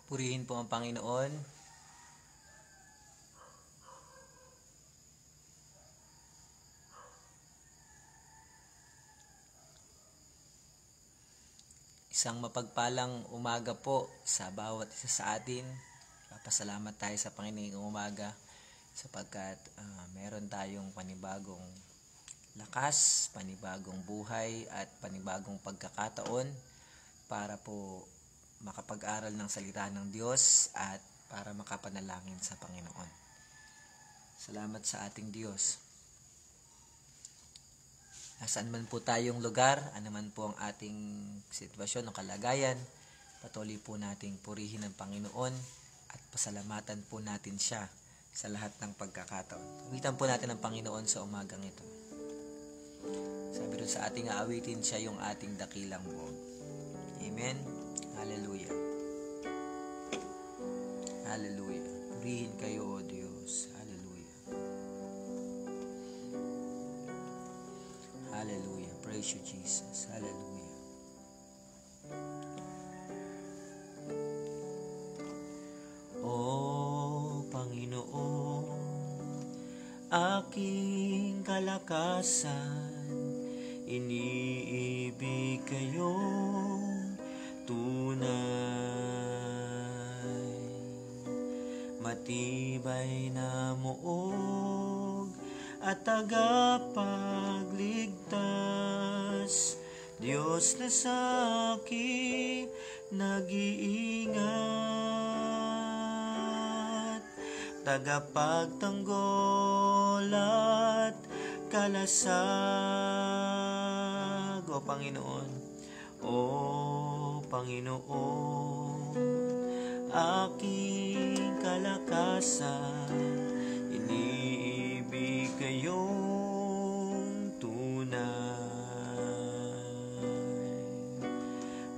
Purihin po ang Panginoon. Isang mapagpalang umaga po sa bawat isa sa atin. Papasalamat tayo sa Panginoon umaga sapagkat meron tayong panibagong lakas, panibagong buhay at panibagong pagkakataon para po makapag-aral ng salita ng Diyos at para makapanalangin sa Panginoon. Salamat sa ating Diyos. Nasaan man po tayong lugar, anuman po ang ating sitwasyon o kalagayan, patuloy po nating purihin ang Panginoon at pasalamatan po natin siya sa lahat ng pagkakataon. Tuwitan po natin ang Panginoon sa umagang ito. Sabi rin sa ating aawitin, siya yung ating dakilang buong. Amen. Hallelujah. Hallelujah. Purihin kayo, O Diyos. Hallelujah. Hallelujah. Praise you, Jesus. Hallelujah. O Panginoon, aking kalakasan, iniibig kayong tunay, matibay na muog at tagapagligtas, Diyos na sa akin nag-iingat, tagapagtanggol at kalasag. O Panginoon, O Panginoon, aking kalakasan, iniibig kayong tunay,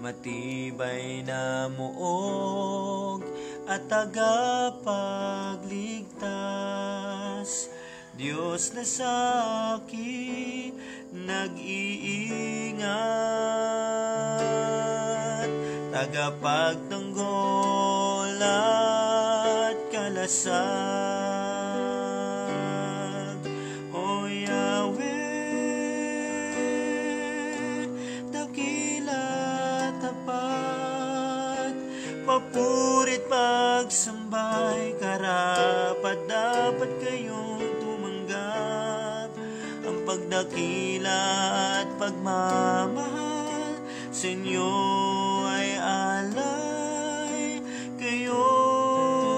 matibay na muog at tagapagligtas, Diyos na sa akin nag-iingat, tagapagtanggol at kalasag. O Yahweh, dakila tapat, papurit pagsambay, karapat dapat kayong tumanggap. Ang pagdakila at pagmamahal sa inyo ay alay, kayo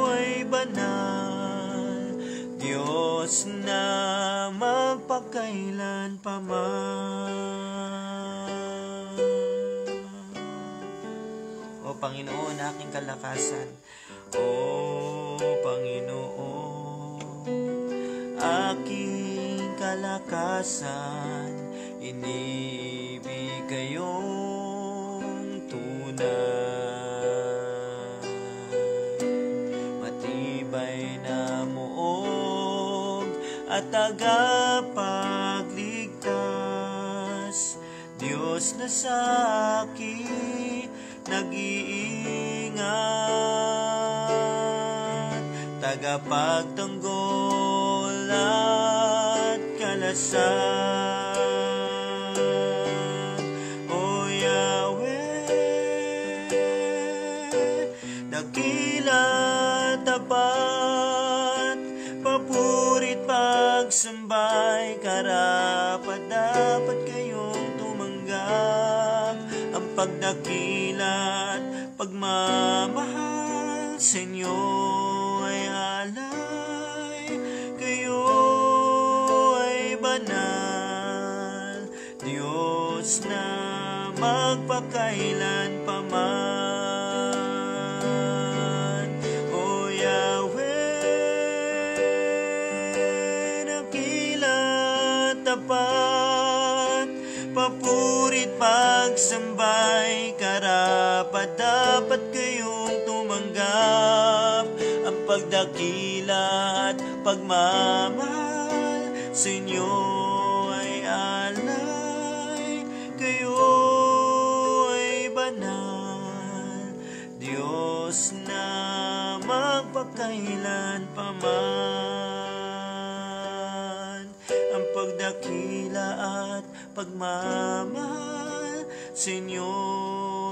ay banal, Diyos na magpakailan pa man. O Panginoon, aking kalakasan, O Panginoon, aking kalakasan, iniibig kayong tunay, matibay na muog at tagapagligtas, Diyos na sa akin nag-iingat, tagapagtanggol at kalasag. O Yahweh, dakila tapat, papurit pagsambay, karapat dapat kayong tumanggap. Ang pagdakilat, pagmamahal sa inyo ay alay, kayo ay banal, Diyos na magpakailan pa man. O Yahweh, dakila tapat, papurit pagsambay, karapat dapat kayong tumanggap. Ang pagdakila at pagmamahal sa inyo ay alay, kayo ay banal, Diyos Diyos na magpakailan paman. Ang pagdakila at pagmamahal sa inyo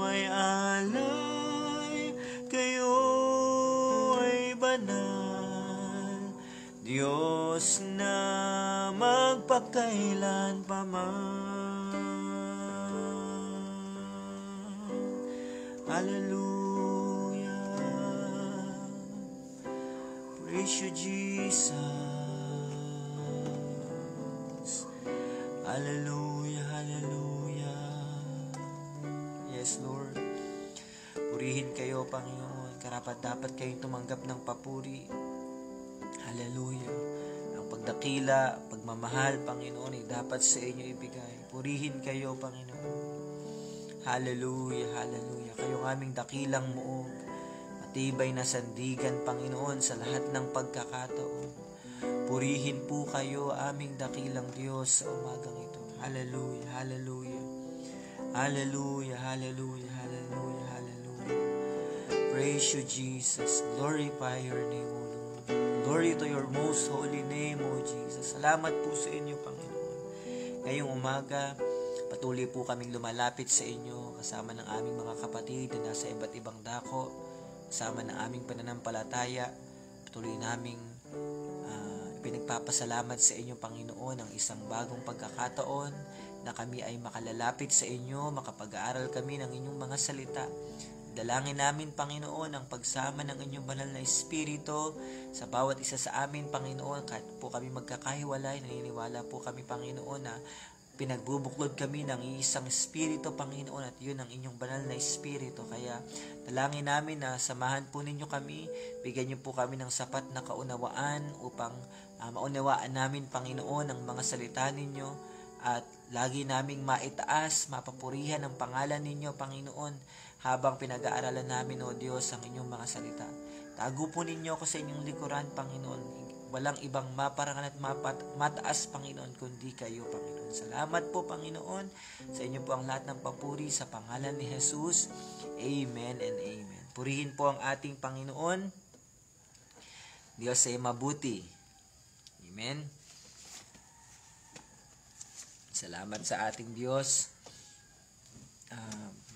ay alay. Kayo ay banal, Diyos na magpakailan paman. Hallelujah. Praise you, Jesus. Hallelujah, hallelujah. Yes, Lord. Purihin kayo, Panginoon. Karapat-dapat kayong tumanggap ng papuri. Hallelujah. Ang pagdakila, pagmamahal, Panginoon, ay dapat sa inyo ibigay. Purihin kayo, Panginoon. Hallelujah, hallelujah. Kayong aming dakilang muog, matibay na sandigan, Panginoon, sa lahat ng pagkakataon. Purihin po kayo, aming dakilang Diyos, sa umagang ito. Hallelujah, hallelujah. Hallelujah, hallelujah, hallelujah, hallelujah. Praise you, Jesus. Glorify your name, O Lord. Glory to your most holy name, O Jesus. Salamat po sa inyo, Panginoon. Ngayong umaga, patuloy po kaming lumalapit sa inyo kasama ng aming mga kapatid na nasa iba't ibang dako, kasama ng aming pananampalataya. Patuloy naming pinagpapasalamat sa inyo, Panginoon, ang isang bagong pagkakataon na kami ay makalalapit sa inyo, makapag-aaral kami ng inyong mga salita. Dalangin namin, Panginoon, ang pagsama ng inyong banal na Espiritu sa bawat isa sa amin, Panginoon. Kahit po kami magkakahiwalay, naniniwala po kami, Panginoon, na pinagbubuklod kami ng isang Espiritu, Panginoon, at yun ang inyong banal na Espiritu. Kaya dalangin namin na samahan po ninyo kami, bigyan niyo po kami ng sapat na kaunawaan upang maunawaan namin, Panginoon, ang mga salita ninyo at lagi naming maitaas, mapapurihan ang pangalan ninyo, Panginoon, habang pinag-aaralan namin, O Diyos, ang inyong mga salita. Tago po ninyo ako sa inyong likuran, Panginoon. Walang ibang maparangan at mataas, Panginoon, kundi kayo, Panginoon. Salamat po, Panginoon. Sa inyo po ang lahat ng papuri sa pangalan ni Jesus. Amen and amen. Purihin po ang ating Panginoon. Diyos ay mabuti. Amen. Salamat sa ating Diyos.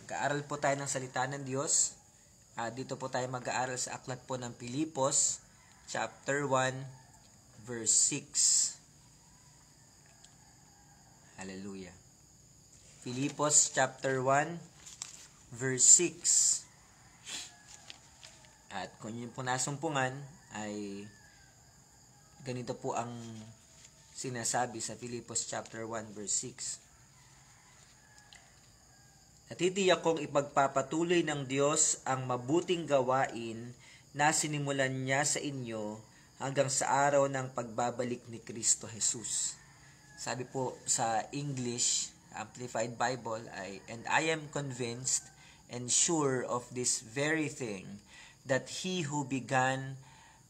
Mag-aaral po tayo ng salita ng Diyos. Dito po tayo mag-aaral sa aklat po ng Pilipos, chapter 1, verse 6. Hallelujah. Filipos chapter 1, verse 6. At kung yun po nasumpungan, ay ganito po ang sinasabi sa Filipos chapter 1, verse 6. Natitiyak kong ipagpapatuloy ng Diyos ang mabuting gawain na sinimulan niya sa inyo hanggang sa araw ng pagbabalik ni Kristo Jesus. Sabi po sa English Amplified Bible ay, "And I am convinced and sure of this very thing, that He who began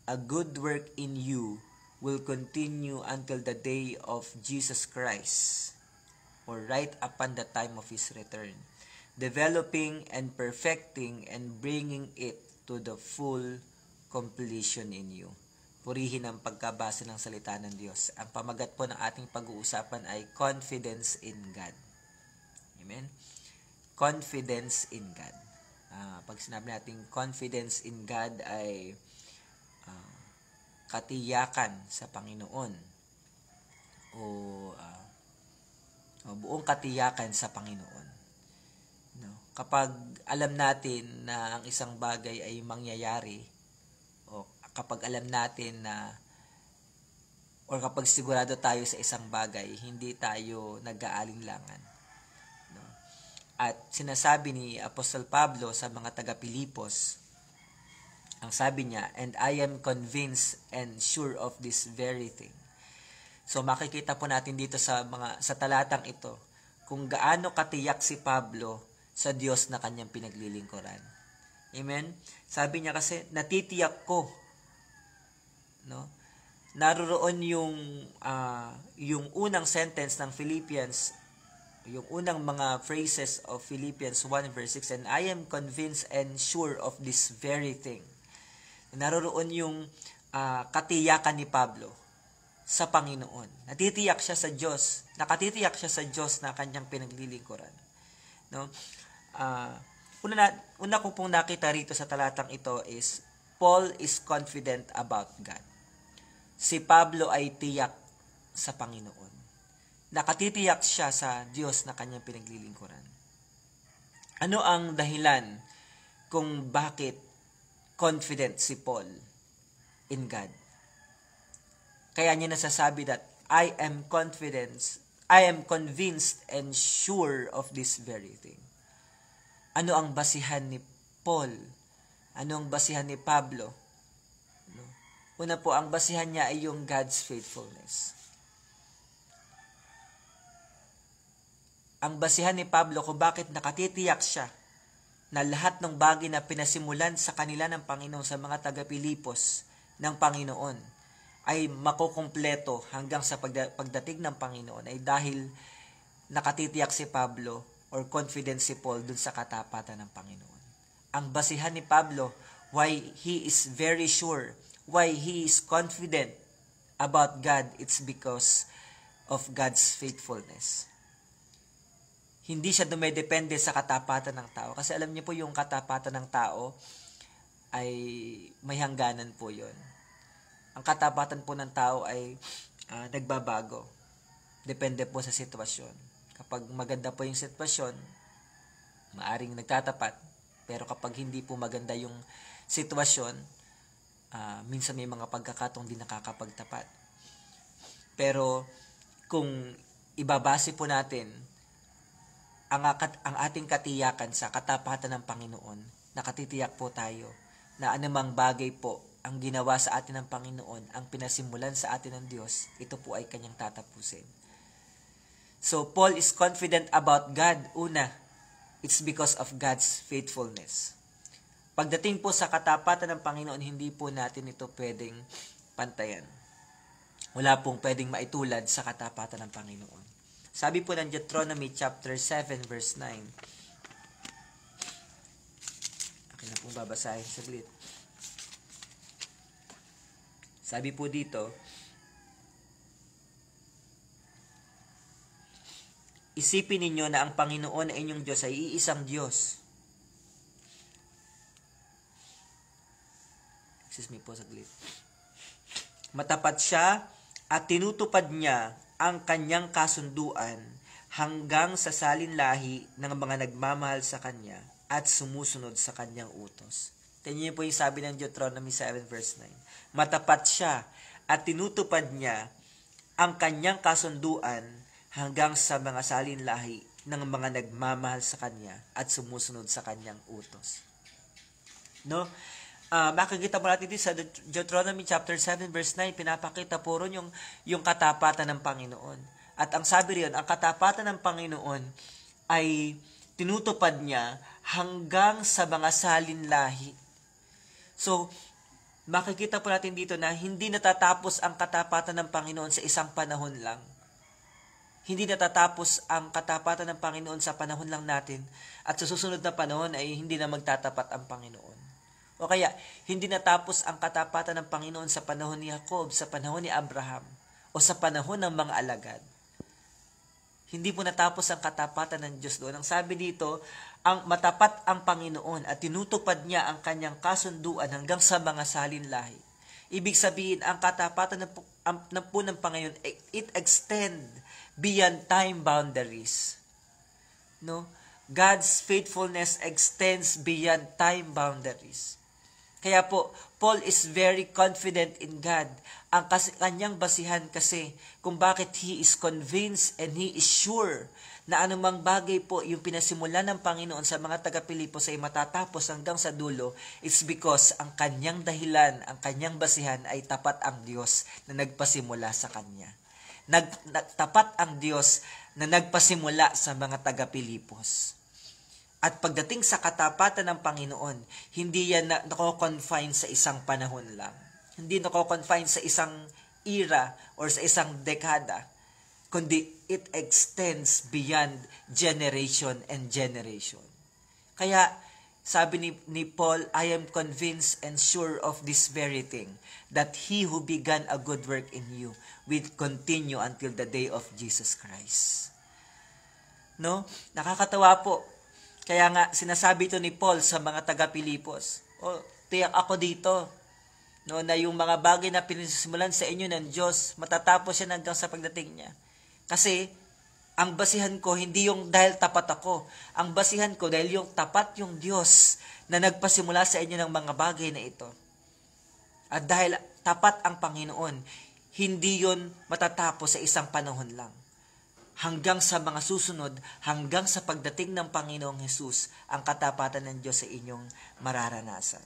a good work in you will continue until the day of Jesus Christ," or right upon the time of His return, developing and perfecting and bringing it to the full completion in you. Purihin ang pagkabasa ng salita ng Diyos. Ang pamagat po ng ating pag-uusapan ay confidence in God. Amen? Confidence in God. Pag sinabi natin confidence in God ay katiyakan sa Panginoon o buong katiyakan sa Panginoon. No? Kapag alam natin na ang isang bagay ay mangyayari, o kapag alam natin na, or kapag sigurado tayo sa isang bagay, hindi tayo nag-aalinlangan. No? At sinasabi ni Apostol Pablo sa mga taga-Pilipos, ang sabi niya, "And I am convinced and sure of this very thing." So makikita po natin dito sa talatang ito kung gaano katiyak si Pablo sa Diyos na kanyang pinaglilingkuran. Amen? Sabi niya kasi, natitiyak ko. No? Naroroon yung unang sentence ng Philippians yung unang mga phrases of Philippians 1 verse 6, and I am convinced and sure of this very thing. Naroroon yung katiyakan ni Pablo sa Panginoon. Natitiyak siya sa Diyos. Nakatitiyak siya sa Diyos na kanyang pinaglilingkuran. No? Una ko pong nakita rito sa talatang ito is, Paul is confident about God. Si Pablo ay tiyak sa Panginoon. Nakatitiyak siya sa Diyos na kanyang pinaglilingkuran. Ano ang dahilan kung bakit confident si Paul in God? Kaya niya nasasabi that, I am convinced and sure of this very thing. Ano ang basihan ni Paul? Ano ang basihan ni Pablo? Una po, ang basihan niya ay yung God's faithfulness. Ang basihan ni Pablo kung bakit nakatitiyak siya na lahat ng bagay na pinasimulan sa kanila ng Panginoon, sa mga taga-Pilipos ng Panginoon, ay makukumpleto hanggang sa pagdating ng Panginoon, ay dahil nakatitiyak si Pablo or confident si Paul dun sa katapatan ng Panginoon. Ang basihan ni Pablo, why he is very sure, why he is confident about God, it's because of God's faithfulness. Hindi siya dumedepende sa katapatan ng tao. Kasi alam niyo po, yung katapatan ng tao ay may hangganan po yun. Ang katapatan po ng tao ay nagbabago. Depende po sa sitwasyon. Kapag maganda po yung sitwasyon, maaring nagtatapat. Pero kapag hindi po maganda yung sitwasyon, minsan may mga pagkakataong di nakakapagtapat. Pero kung ibabase po natin ang ating katiyakan sa katapatan ng Panginoon, nakatitiyak po tayo na anumang bagay po ang ginawa sa atin ng Panginoon, ang pinasimulan sa atin ng Diyos, ito po ay kanyang tatapusin. So, Paul is confident about God. Una, it's because of God's faithfulness. Pagdating po sa katapatan ng Panginoon, hindi po natin ito pwedeng pantayan. Wala pong pwedeng maitulad sa katapatan ng Panginoon. Sabi po ng Deuteronomy chapter 7 verse 9. Akin na pong babasahin saglit. Sabi po dito, isipin ninyo na ang Panginoon na inyong Diyos ay iisang Diyos. Excuse me po saglit. Matapat siya at tinutupad niya ang kanyang kasunduan hanggang sa salinlahi ng mga nagmamahal sa kanya at sumusunod sa kanyang utos. Tingnan niyo po yung sabi ng Deuteronomy 7 verse 9. Matapat siya at tinutupad niya ang kanyang kasunduan hanggang sa mga salinlahi ng mga nagmamahal sa kanya at sumusunod sa kanyang utos. No? Makikita mo natin dito sa Deuteronomy chapter 7 verse 9, pinapakita po ron yung katapatan ng Panginoon. At ang sabi riyon, ang katapatan ng Panginoon ay tinutupad niya hanggang sa mga salinlahi. So, makikita po natin dito na hindi natatapos ang katapatan ng Panginoon sa isang panahon lang. Hindi natatapos ang katapatan ng Panginoon sa panahon lang natin at sa susunod na panahon ay hindi na magtatapat ang Panginoon. O kaya, hindi natapos ang katapatan ng Panginoon sa panahon ni Jacob, sa panahon ni Abraham, o sa panahon ng mga alagad. Hindi po natapos ang katapatan ng Diyos doon. Ang sabi dito, ang matapat ang Panginoon at tinutupad niya ang kanyang kasunduan hanggang sa mga salinlahi. Ibig sabihin, ang katapatan ng Panginoon, it extend beyond time boundaries. No? God's faithfulness extends beyond time boundaries. Kaya po, Paul is very confident in God. Ang kanyang basihan kasi kung bakit he is convinced and he is sure na anumang bagay po yung pinasimulan ng Panginoon sa mga taga-Pilipos ay matatapos hanggang sa dulo, it's because ang kanyang dahilan, ang kanyang basihan ay tapat ang Diyos na nagpasimula sa kanya. Tapat ang Diyos na nagpasimula sa mga taga-Pilipos. At pagdating sa katapatan ng Panginoon, hindi yan nako-confine sa isang panahon lang. Hindi nako-confine sa isang era or sa isang dekada. kundi it extends beyond generation and generation. Kaya, sabi ni Paul, I am convinced and sure of this very thing, that he who began a good work in you will continue until the day of Jesus Christ. No? Nakakatawa po. Kaya nga, sinasabi ito ni Paul sa mga taga-Pilipos, tiyak ako dito, no, na yung mga bagay na pinisimulan sa inyo ng Diyos, matatapos yan hanggang sa pagdating niya. Kasi, ang basihan ko, hindi yung dahil tapat ako. Ang basihan ko, dahil yung tapat yung Diyos na nagpasimula sa inyo ng mga bagay na ito. At dahil tapat ang Panginoon, hindi yun matatapos sa isang panahon lang. Hanggang sa mga susunod, hanggang sa pagdating ng Panginoong Hesus, ang katapatan ng Diyos sa inyong mararanasan.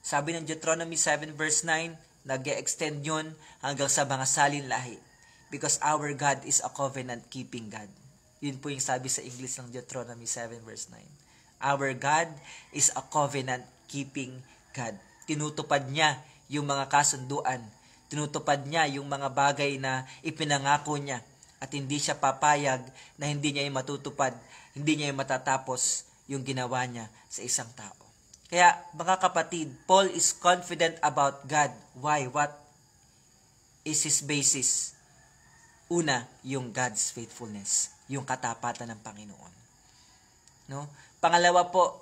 Sabi ng Deuteronomy 7 verse 9, nag-extend yun hanggang sa mga salin lahi. Because our God is a covenant-keeping God. Yun po yung sabi sa English ng Deuteronomy 7 verse 9. Our God is a covenant-keeping God. Tinutupad niya yung mga kasunduan. Tinutupad niya yung mga bagay na ipinangako niya. At hindi siya papayag na hindi niya yung matutupad, hindi niya yung matatapos yung ginawa niya sa isang tao. Kaya, mga kapatid, Paul is confident about God. Why? What is his basis? Una, yung God's faithfulness, yung katapatan ng Panginoon. No? Pangalawa po,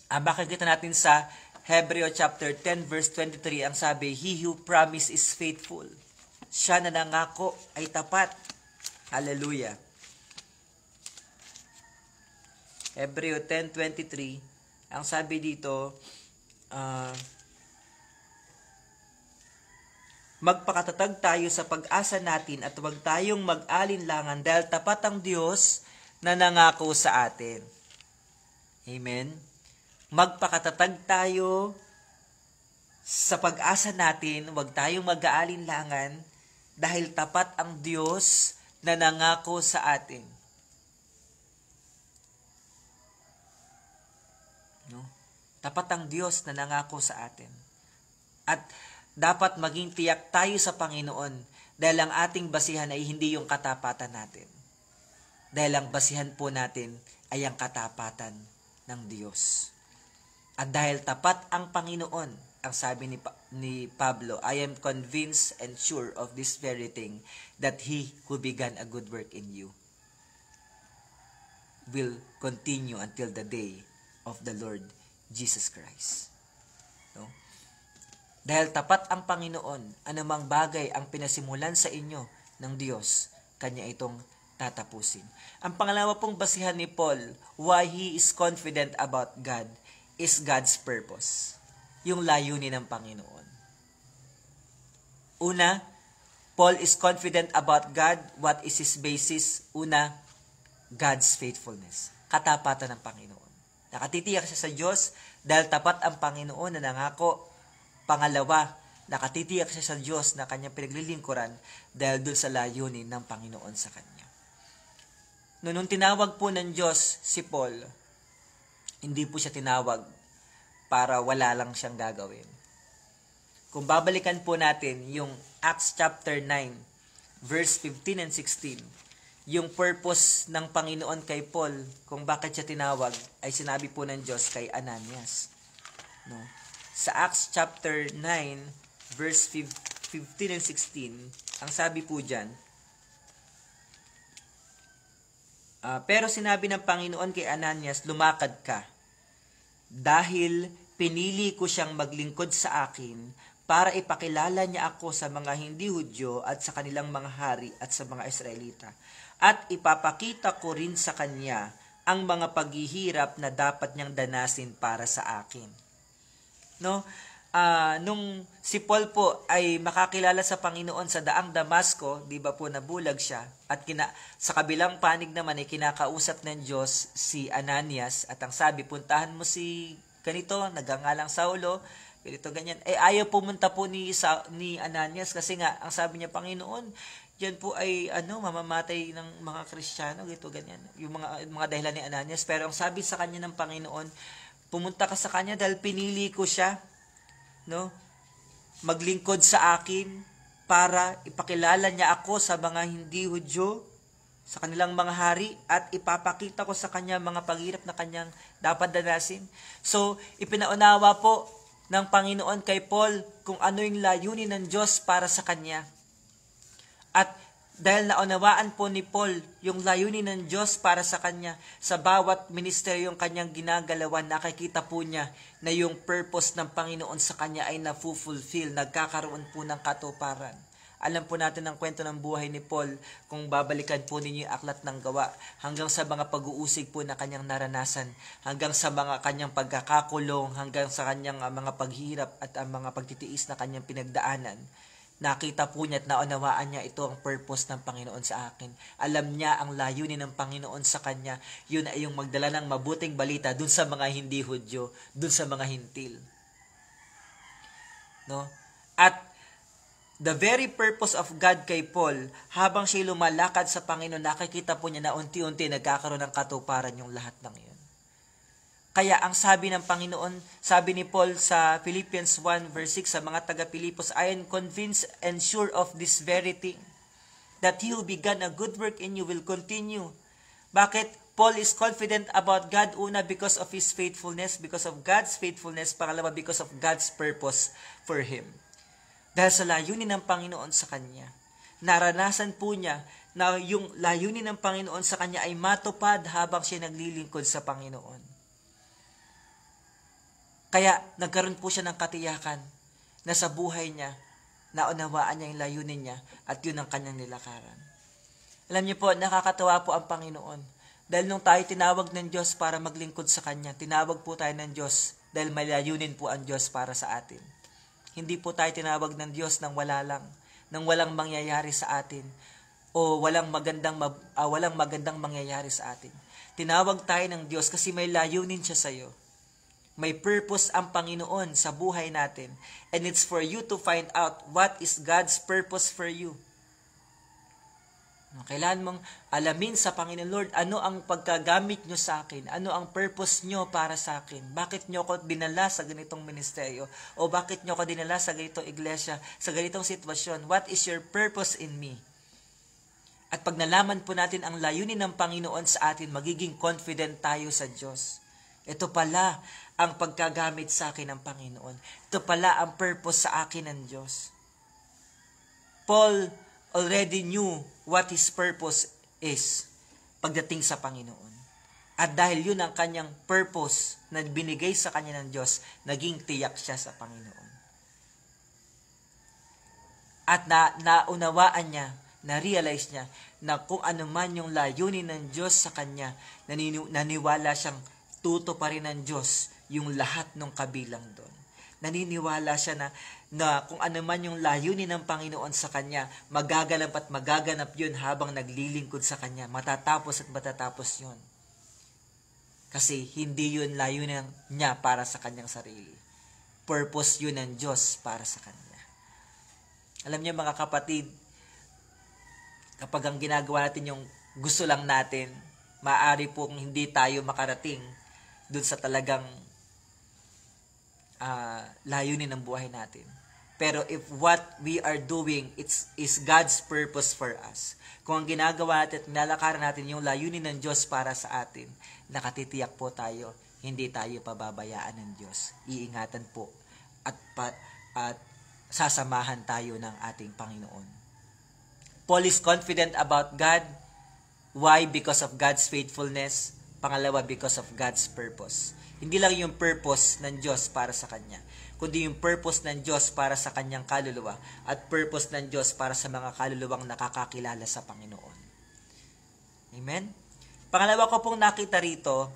makikita natin sa Hebreo chapter 10 verse 23, ang sabi, He who promised is faithful. Siya na nangako ay tapat. Hallelujah. Hebreo 10:23, ang sabi dito, magpakatatag tayo sa pag-asa natin at huwag tayong mag-alinlangan dahil tapat ang Diyos na nangako sa atin. Amen. Magpakatatag tayo sa pag-asa natin, huwag tayong mag-aalinlangan dahil tapat ang Diyos na nangako sa atin. No? Tapat ang Diyos na nangako sa atin. At dapat maging tiyak tayo sa Panginoon dahil ang ating basihan ay hindi yung katapatan natin. Dahil ang basihan po natin ay ang katapatan ng Diyos. At dahil tapat ang Panginoon, ang sabi ni Pablo, I am convinced and sure of this very thing, that He who began a good work in you will continue until the day of the Lord Jesus Christ. No? Dahil tapat ang Panginoon, anumang bagay ang pinasimulan sa inyo ng Diyos, Kanya itong tatapusin. Ang pangalawa pong basihan ni Paul, why he is confident about God, is God's purpose. Yung layunin ng Panginoon. Una, Paul is confident about God. What is his basis? Una, God's faithfulness. Katapatan ng Panginoon. Nakatitiyak siya sa Diyos dahil tapat ang Panginoon na nangako. Pangalawa, nakatitiyak siya sa Diyos na kanyang pinaglilingkuran dahil dun sa layunin ng Panginoon sa kanya. Nung tinawag po ng Diyos si Paul, hindi po siya tinawag para wala lang siyang gagawin. Kung babalikan po natin yung Acts chapter 9, verse 15 and 16, yung purpose ng Panginoon kay Paul, kung bakit siya tinawag, ay sinabi po ng Diyos kay Ananias. No? Sa Acts chapter 9, verse 15 and 16, ang sabi po dyan, pero sinabi ng Panginoon kay Ananias, lumakad ka, dahil pinili ko siyang maglingkod sa akin para ipakilala niya ako sa mga hindi Hudyo at sa kanilang mga hari at sa mga Israelita. At ipapakita ko rin sa kanya ang mga paghihirap na dapat niyang danasin para sa akin. No? Nung si Paul po ay makakilala sa Panginoon sa daang Damasco, di ba po nabulag siya, at sa kabilang panig naman ay kinakausap ng Diyos si Ananias, at ang sabi, puntahan mo si ganito, nagangalang Saulo, ganito ganyan. Ayaw pumunta po ni Ananias kasi nga, ang sabi niya, Panginoon, yan po ay mamamatay ng mga Kristiyano, ganito ganyan. Yung mga dahilan ni Ananias, pero ang sabi sa kanya ng Panginoon, pumunta ka sa kanya dahil pinili ko siya, no? Maglingkod sa akin para ipakilala niya ako sa mga hindi Hudyo, sa kanilang mga hari, at ipapakita ko sa kanya mga paghirap na kanyang dapat danasin. So, ipinaunawa po ng Panginoon kay Paul kung ano yung layunin ng Diyos para sa kanya. At dahil naunawaan po ni Paul yung layunin ng Diyos para sa kanya, sa bawat ministeryong kanyang ginagalawan, nakikita po niya na yung purpose ng Panginoon sa kanya ay na-fulfill, nagkakaroon po ng katuparan. Alam po natin ang kwento ng buhay ni Paul kung babalikan po ninyo yung aklat ng Gawa, hanggang sa mga pag-uusig po na kanyang naranasan, hanggang sa mga kanyang pagkakakulong, hanggang sa kanyang mga paghirap at ang mga pagtitiis na kanyang pinagdaanan. Nakita po niya at naunawaan niya ito ang purpose ng Panginoon sa akin. Alam niya ang layunin ng Panginoon sa kanya. Yun ay yung magdala ng mabuting balita dun sa mga hindi Hudyo, dun sa mga hintil. No? At the very purpose of God kay Paul, habang siya lumalakad sa Panginoon, nakikita po niya na unti-unti nagkakaroon ng katuparan yung lahat ng iyon. Kaya ang sabi ng Panginoon, sabi ni Paul sa Philippians 1 verse 6 sa mga taga-Pilipos, I am convinced and sure of this very thing, that He who began a good work in you will continue. Bakit? Paul is confident about God, una, because of his faithfulness, because of God's faithfulness, pangalawa, because of God's purpose for him. Dahil sa layunin ng Panginoon sa kanya, naranasan po niya na yung layunin ng Panginoon sa kanya ay matupad habang siya naglilingkod sa Panginoon. Kaya nagkaroon po siya ng katiyakan na sa buhay niya, naunawaan niya yung layunin niya at yun ang kanyang nilakaran. Alam niyo po, nakakatawa po ang Panginoon. Dahil nung tayo tinawag ng Diyos para maglingkod sa Kanya, tinawag po tayo ng Diyos dahil may layunin po ang Diyos para sa atin. Hindi po tayo tinawag ng Diyos nang wala lang, nang walang mangyayari sa atin, o walang magandang mangyayari sa atin. Tinawag tayo ng Diyos kasi may layunin siya sa iyo. May purpose ang Panginoon sa buhay natin. And it's for you to find out what is God's purpose for you. Kailangan mong alamin sa Panginoon, Lord, ano ang pagkagamit nyo sa akin? Ano ang purpose nyo para sa akin? Bakit nyo ako dinala sa ganitong ministeryo? O bakit nyo ako dinala sa ganitong iglesia, sa ganitong sitwasyon? What is your purpose in me? At pag nalaman po natin ang layunin ng Panginoon sa atin, magiging confident tayo sa Diyos. Ito pala ang pagkagamit sa akin ng Panginoon. Ito pala ang purpose sa akin ng Diyos. Paul already knew what his purpose is pagdating sa Panginoon. At dahil yun ang kanyang purpose na binigay sa kanya ng Diyos, naging tiyak siya sa Panginoon. At naunawaan niya, na-realize niya na kung ano man yung layunin ng Diyos sa kanya, naniwala siyang tuto pa rin ng Diyos yung lahat ng kabilang doon. Naniniwala siya na kung ano man yung layunin ng Panginoon sa kanya, magaganap yun habang naglilingkod sa kanya. Matatapos at matatapos yun. Kasi hindi yun layunin niya para sa kanyang sarili. Purpose yun ng Diyos para sa kanya. Alam niyo mga kapatid, kapag ang ginagawa natin yung gusto lang natin, maaari pong hindi tayo makarating dun sa talagang layunin ng buhay natin. Pero if what we are doing is God's purpose for us, kung ang ginagawa natin at nilalakaran natin yung layunin ng Diyos para sa atin, nakatitiyak po tayo, hindi tayo pababayaan ng Diyos. Iingatan po at sasamahan tayo ng ating Panginoon. Paul is confident about God. Why? Because of God's faithfulness. Pangalawa, because of God's purpose. Hindi lang yung purpose ng Diyos para sa kanya, kundi yung purpose ng Diyos para sa kanyang kaluluwa at purpose ng Diyos para sa mga kaluluwang nakakakilala sa Panginoon. Amen? Pangalawa ko pong nakita rito,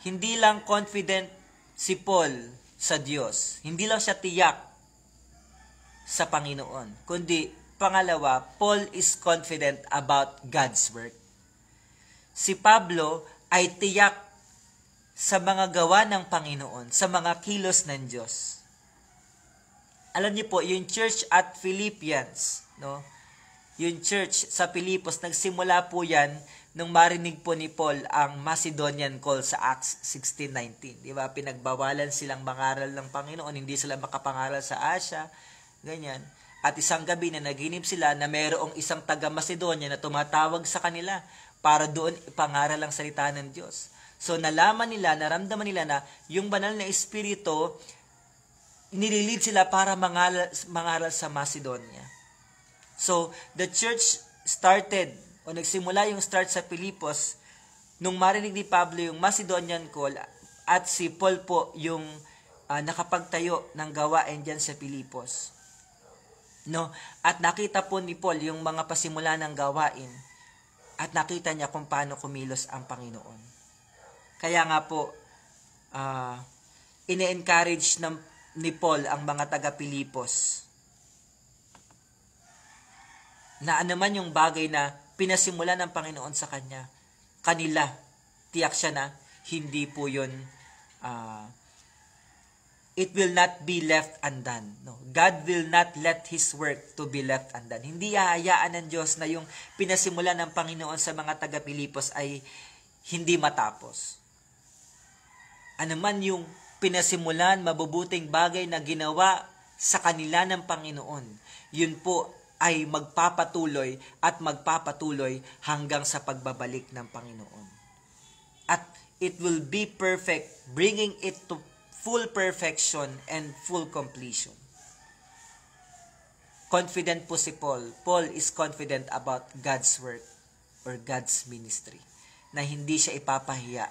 hindi lang confident si Paul sa Diyos. Hindi lang siya tiyak sa Panginoon, kundi pangalawa, Paul is confident about God's work. Si Pablo ay tiyak sa mga gawa ng Panginoon, sa mga kilos ng Diyos. Alam niyo po, yung church at Philippians, no? Yung church sa Pilipos, nagsimula po yan nung marinig po ni Paul ang Macedonian call sa Acts 16:19. Di ba? Pinagbawalan silang mangaral ng Panginoon, hindi sila makapangaral sa Asia, ganyan. At isang gabi na naginip sila na mayroong isang taga-Macedonia na tumatawag sa kanila para doon ipangaral ang salita ng Diyos. So nalaman nila, naramdaman nila na yung banal na espiritu, nililid sila para mangaral sa Macedonia. So the church started, o nagsimula yung start sa Filipos, nung marinig ni Pablo yung Macedonian call, at si Paul po yung nakapagtayo ng gawain dyan sa Filipos. No? At nakita po ni Paul yung mga pasimula ng gawain, at nakita niya kung paano kumilos ang Panginoon. Kaya nga po, ine-encourage ni Paul ang mga taga-Pilipos na anuman yung bagay na pinasimula ng Panginoon sa kanila, tiyak siya na hindi po yun, it will not be left undone. No? God will not let His work to be left undone. Hindi hahayaan ng Diyos na yung pinasimula ng Panginoon sa mga taga-Pilipos ay hindi matapos. Ano man yung pinasimulan, mabubuting bagay na ginawa sa kanila ng Panginoon, yun po ay magpapatuloy at magpapatuloy hanggang sa pagbabalik ng Panginoon. At it will be perfect, bringing it to full perfection and full completion. Confident po si Paul. Paul is confident about God's work or God's ministry, na hindi siya ipapahiya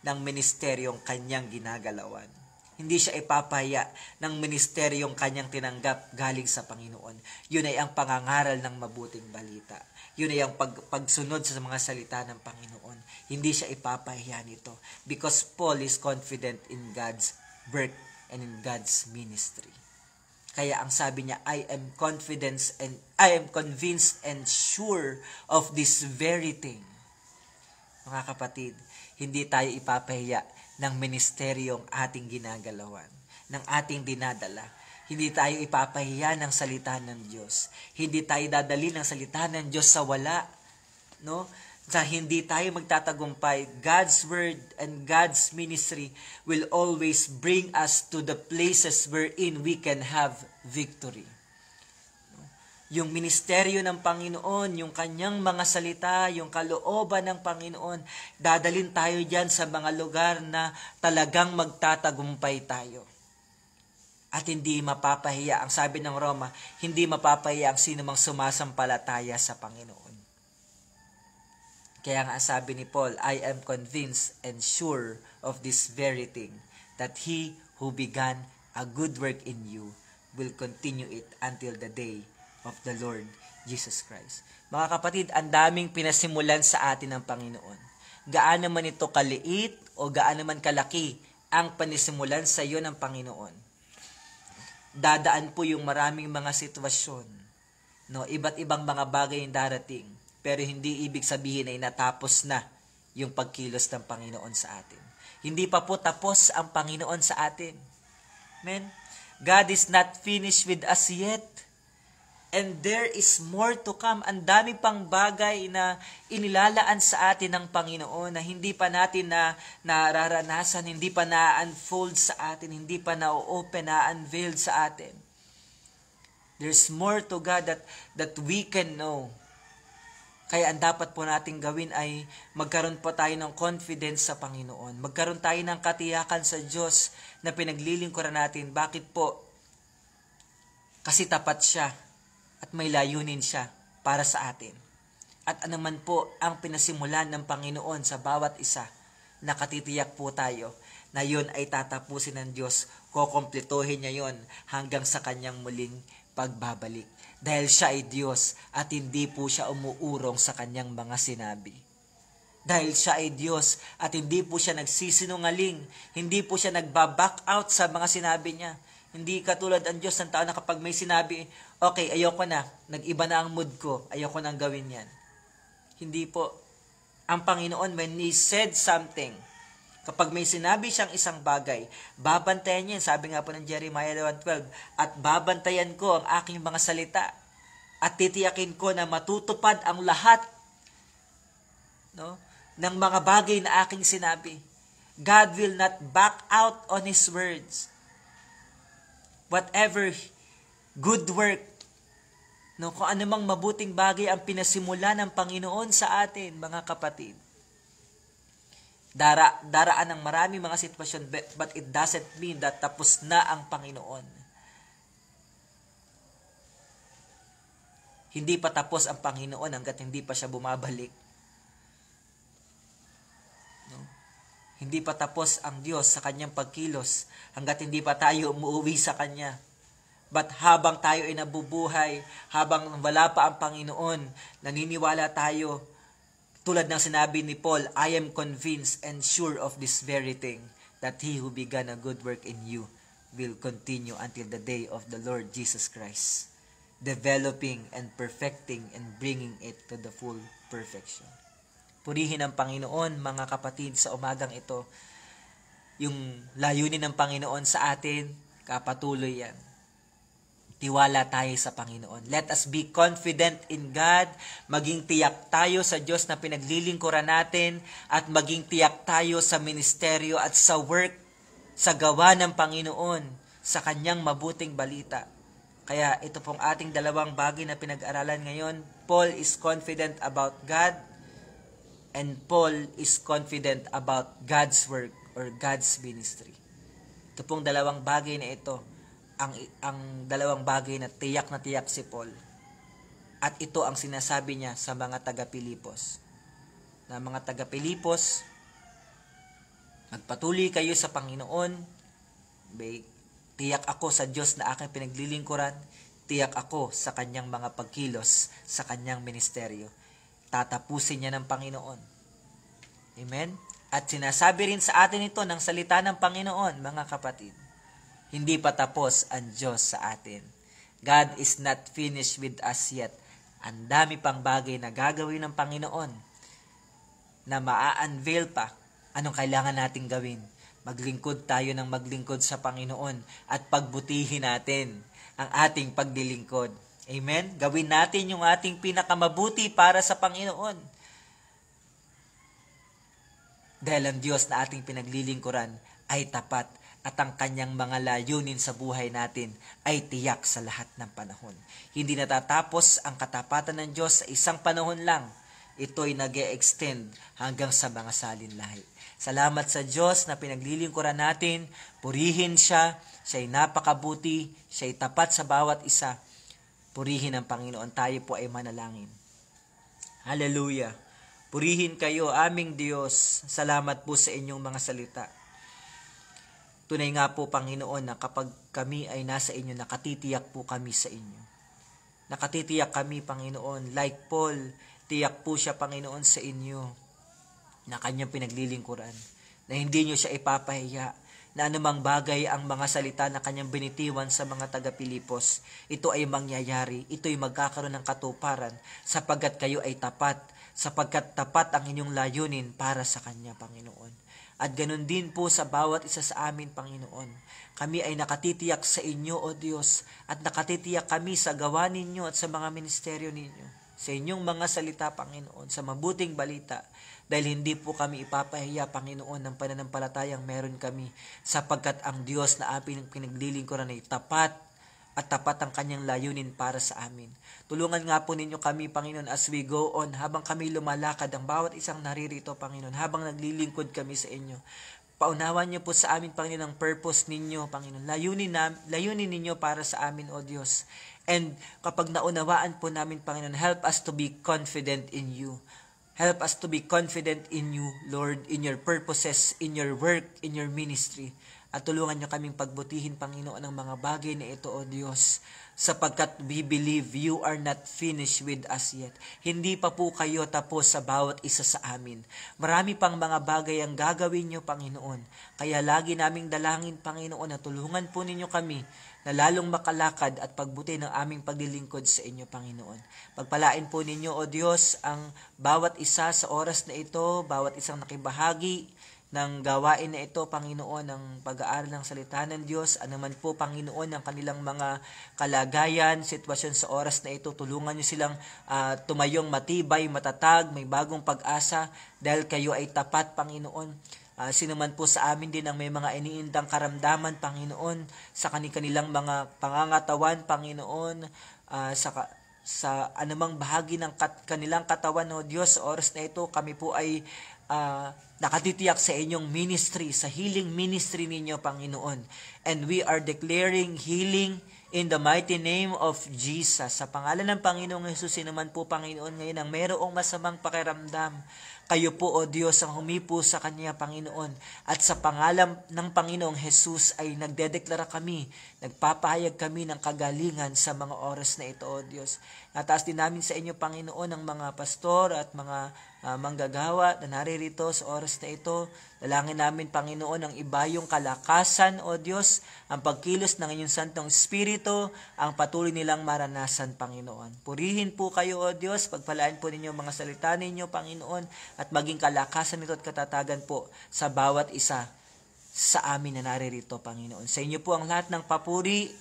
ng ministeryong kanyang ginagalawan. Hindi siya ipapahiya ng ministeryong kanyang tinanggap galing sa Panginoon. Yun ay ang pangangaral ng mabuting balita. Yun ay ang pagsunod sa mga salita ng Panginoon. Hindi siya ipapahiya nito because Paul is confident in God's work and in God's ministry. Kaya ang sabi niya, I am convinced and sure of this very thing. Mga kapatid, hindi tayo ipapahiya ng ministeryong ating ginagalawan, ng ating dinadala. Hindi tayo ipapahiya ng salita ng Diyos. Hindi tayo dadali ng salita ng Diyos sa wala. No? Sa hindi tayo magtatagumpay, God's word and God's ministry will always bring us to the places wherein we can have victory. Yung ministeryo ng Panginoon, yung kanyang mga salita, yung kalooban ng Panginoon, dadalin tayo dyan sa mga lugar na talagang magtatagumpay tayo. At hindi mapapahiya, ang sabi ng Roma, hindi mapapahiya ang sino mang sumasampalataya sa Panginoon. Kaya nga sabi ni Paul, I am convinced and sure of this very thing, that He who began a good work in you will continue it until the day of the Lord Jesus Christ. Mga kapatid, ang daming pinasimulan sa atin ng Panginoon. Gaano man ito kaliit o gaano man kalaki ang panisimulan sa iyo ng Panginoon. Dadaan po yung maraming mga sitwasyon. No? Iba't ibang mga bagay yung darating. Pero hindi ibig sabihin ay natapos na yung pagkilos ng Panginoon sa atin. Hindi pa po tapos ang Panginoon sa atin. Amen? God is not finished with us yet. And there is more to come. Ang dami pang bagay na inilalaan sa atin ng Panginoon na hindi pa natin nararanasan, hindi pa na-unfold sa atin, hindi pa na-open, na-unveiled sa atin. There's more to God that we can know. Kaya ang dapat po nating gawin ay magkaroon po tayo ng confidence sa Panginoon. Magkaroon tayo ng katiyakan sa Diyos na pinaglilingkuran natin. Bakit po? Kasi tapat siya. At may layunin siya para sa atin. At anuman po ang pinasimulan ng Panginoon sa bawat isa, nakatitiyak po tayo na yun ay tatapusin ng Diyos, kukumpletuhin niya yun hanggang sa kanyang muling pagbabalik. Dahil siya ay Diyos at hindi po siya umuurong sa kanyang mga sinabi. Dahil siya ay Diyos at hindi po siya nagsisinungaling, hindi po siya nagbaback out sa mga sinabi niya. Hindi katulad ang Diyos ng tao na kapag may sinabi, okay, ayoko na, nag-iba na ang mood ko, ayoko nang gawin yan. Hindi po. Ang Panginoon, when He said something, kapag may sinabi siyang isang bagay, babantayan niya, sabi nga po ng Jeremiah 1:12, at babantayan ko ang aking mga salita, at titiyakin ko na matutupad ang lahat ng mga bagay na aking sinabi. God will not back out on His words. Whatever good work No, kung anumang mabuting bagay ang pinasimula ng Panginoon sa atin, mga kapatid. Daraan ng marami mga sitwasyon, but it doesn't mean that tapos na ang Panginoon. Hindi pa tapos ang Panginoon hanggat hindi pa siya bumabalik. No? Hindi pa tapos ang Diyos sa kanyang pagkilos hanggat hindi pa tayo umuwi sa Kanya. But habang tayo ay nabubuhay, habang wala pa ang Panginoon, naniniwala tayo, tulad ng sinabi ni Paul, I am convinced and sure of this very thing, that He who began a good work in you will continue until the day of the Lord Jesus Christ, developing and perfecting and bringing it to the full perfection. Purihin ang Panginoon, mga kapatid, sa umagang ito. Yung layunin ng Panginoon sa atin, kapatuloy yan. Tiwala tayo sa Panginoon. Let us be confident in God. Maging tiyak tayo sa Diyos na pinaglilingkuran natin at maging tiyak tayo sa ministeryo at sa work, sa gawa ng Panginoon, sa Kanyang mabuting balita. Kaya ito pong ating dalawang bagay na pinag-aralan ngayon. Paul is confident about God and Paul is confident about God's work or God's ministry. Ito pong dalawang bagay na ito. Ang dalawang bagay na tiyak si Paul. At ito ang sinasabi niya sa mga taga-Pilipos. Na mga taga-Pilipos, magpatuloy kayo sa Panginoon. Tiyak ako sa Diyos na aking pinaglilingkuran. Tiyak ako sa Kanyang mga pagkilos, sa Kanyang ministeryo. Tatapusin niya ng Panginoon. Amen? At sinasabi rin sa atin ito ng salita ng Panginoon, mga kapatid. Hindi pa tapos ang Diyos sa atin. God is not finished with us yet. Ang dami pang bagay na gagawin ng Panginoon na maa-unveil pa. Anong kailangan nating gawin? Maglingkod tayo ng maglingkod sa Panginoon at pagbutihin natin ang ating pagdilingkod. Amen? Gawin natin yung ating pinakamabuti para sa Panginoon. Dahil ang Diyos na ating pinaglilingkuran ay tapat at ang Kanyang mga layunin sa buhay natin ay tiyak sa lahat ng panahon. Hindi natatapos ang katapatan ng Diyos sa isang panahon lang. Ito'y nag-e-extend hanggang sa mga salinlahi. Salamat sa Diyos na pinaglilingkuran natin. Purihin Siya. Siya'y napakabuti. Siya'y tapat sa bawat isa. Purihin ang Panginoon. Tayo po ay manalangin. Hallelujah. Purihin kayo, aming Diyos. Salamat po sa inyong mga salita. Tunay nga po, Panginoon, na kapag kami ay nasa inyo, nakatitiyak po kami sa inyo. Nakatitiyak kami, Panginoon. Like Paul, tiyak po siya, Panginoon, sa inyo na kanyang pinaglilingkuran. Na hindi nyo siya ipapahiya. Na anumang bagay ang mga salita na kanyang binitiwan sa mga taga-Pilipos, ito ay mangyayari. Ito ay magkakaroon ng katuparan sapagkat kayo ay tapat. Sapagkat tapat ang inyong layunin para sa Kanya, Panginoon. At ganun din po sa bawat isa sa amin, Panginoon. Kami ay nakatitiyak sa inyo, O Diyos, at nakatitiyak kami sa gawa ninyo at sa mga ministeryo ninyo. Sa inyong mga salita, Panginoon, sa mabuting balita, dahil hindi po kami ipapahiya, Panginoon, ng pananampalatayang meron kami, sapagkat ang Diyos na aming pinaglilingkuran ay tapat, at tapat ang Kanyang layunin para sa amin. Tulungan nga po ninyo kami, Panginoon, as we go on, habang kami lumalakad, ang bawat isang naririto, Panginoon, habang naglilingkod kami sa inyo. Paunawan niyo po sa amin, Panginoon, ang purpose ninyo, Panginoon. Layunin ninyo para sa amin, O Diyos. And kapag naunawaan po namin, Panginoon, help us to be confident in you. Help us to be confident in you, Lord, in your purposes, in your work, in your ministry. At tulungan niyo kaming pagbutihin, Panginoon, ang mga bagay na ito, O Diyos, sapagkat we believe you are not finished with us yet. Hindi pa po kayo tapos sa bawat isa sa amin. Marami pang mga bagay ang gagawin niyo, Panginoon. Kaya lagi naming dalangin, Panginoon, na tulungan po ninyo kami na lalong makalakad at pagbuti ng aming paglilingkod sa inyo, Panginoon. Pagpalain po ninyo, O Diyos, ang bawat isa sa oras na ito, bawat isang nakibahagi ng gawain na ito, Panginoon, ng pag-aaral ng salita ng Diyos. Anuman po, Panginoon, ang kanilang mga kalagayan, sitwasyon sa oras na ito, tulungan niyo silang tumayong matibay, matatag, may bagong pag-asa, dahil kayo ay tapat, Panginoon. Sino man po sa amin din ang may mga iniindang karamdaman, Panginoon, sa kanilang mga pangangatawan, Panginoon, sa anumang bahagi ng kanilang katawan, O Diyos. Sa oras na ito, kami po ay nakatitiyak sa inyong ministry, sa healing ministry ninyo, Panginoon. And we are declaring healing in the mighty name of Jesus. Sa pangalan ng Panginoong Jesus, sinuman po, Panginoon, ngayon ang mayroong masamang pakiramdam, kayo po, O Diyos, ang humipo sa Kanya, Panginoon. At sa pangalan ng Panginoong Jesus ay nagdedeklara kami, nagpapahayag kami ng kagalingan sa mga oras na ito, O Diyos. Nataas din namin sa inyo, Panginoon, ang mga pastor at mga manggagawa na naririto sa oras na ito. Dalangin namin, Panginoon, ang ibayong kalakasan, O Diyos, ang pagkilos ng inyong Santong Espiritu, ang patuloy nilang maranasan, Panginoon. Purihin po kayo, O Diyos, pagpalaan po ninyo mga salita ninyo, Panginoon, at maging kalakasan nito at katatagan po sa bawat isa sa amin na naririto, Panginoon. Sa inyo po ang lahat ng papuri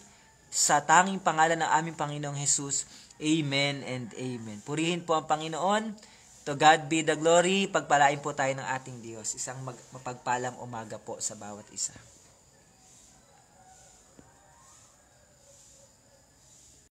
sa tanging pangalan ng aming Panginoong Jesus. Amen and amen. Purihin po ang Panginoon. To God be the glory. Pagpalain po tayo ng ating Diyos. Isang mapagpalang umaga po sa bawat isa.